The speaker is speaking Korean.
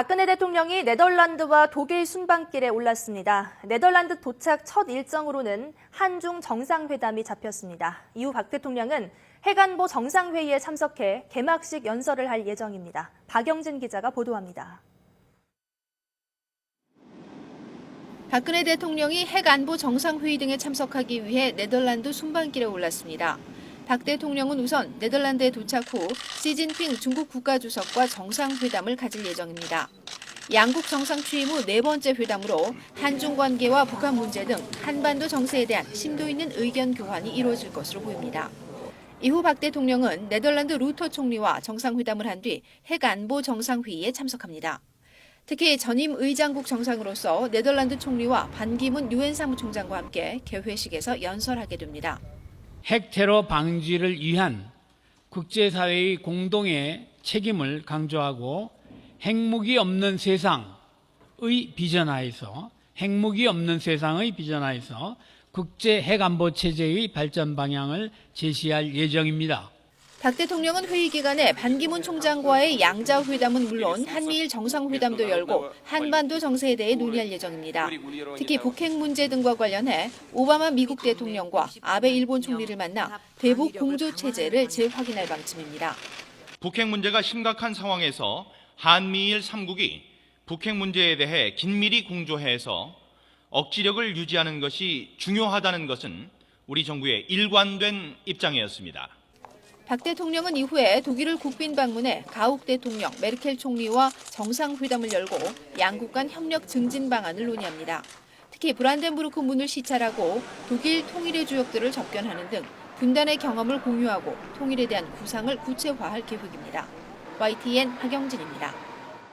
박근혜 대통령이 네덜란드와 독일 순방길에 올랐습니다. 네덜란드 도착 첫 일정으로는 한중 정상회담이 잡혔습니다. 이후 박 대통령은 핵안보 정상회의에 참석해 개막식 연설을 할 예정입니다. 박영진 기자가 보도합니다. 박근혜 대통령이 핵안보 정상회의 등에 참석하기 위해 네덜란드 순방길에 올랐습니다. 박 대통령은 우선 네덜란드에 도착 후 시진핑 중국 국가주석과 정상회담을 가질 예정입니다. 양국 정상 취임 후 네 번째 회담으로 한중 관계와 북한 문제 등 한반도 정세에 대한 심도 있는 의견 교환이 이루어질 것으로 보입니다. 이후 박 대통령은 네덜란드 루터 총리와 정상회담을 한 뒤 핵안보 정상회의에 참석합니다. 특히 전임 의장국 정상으로서 네덜란드 총리와 반기문 유엔 사무총장과 함께 개회식에서 연설하게 됩니다. 핵테러 방지를 위한 국제사회의 공동의 책임을 강조하고 핵무기 없는 세상의 비전하에서 국제 핵안보 체제의 발전 방향을 제시할 예정입니다. 박 대통령은 회의 기간에 반기문 총장과의 양자 회담은 물론 한미일 정상회담도 열고 한반도 정세에 대해 논의할 예정입니다. 특히 북핵 문제 등과 관련해 오바마 미국 대통령과 아베 일본 총리를 만나 대북 공조 체제를 재확인할 방침입니다. 북핵 문제가 심각한 상황에서 한미일 3국이 북핵 문제에 대해 긴밀히 공조해서 억지력을 유지하는 것이 중요하다는 것은 우리 정부의 일관된 입장이었습니다. 박 대통령은 이후에 독일을 국빈 방문해 가욱 대통령, 메르켈 총리와 정상회담을 열고 양국 간 협력 증진 방안을 논의합니다. 특히 브란덴부르크 문을 시찰하고 독일 통일의 주역들을 접견하는 등 분단의 경험을 공유하고 통일에 대한 구상을 구체화할 계획입니다. YTN 박영진입니다.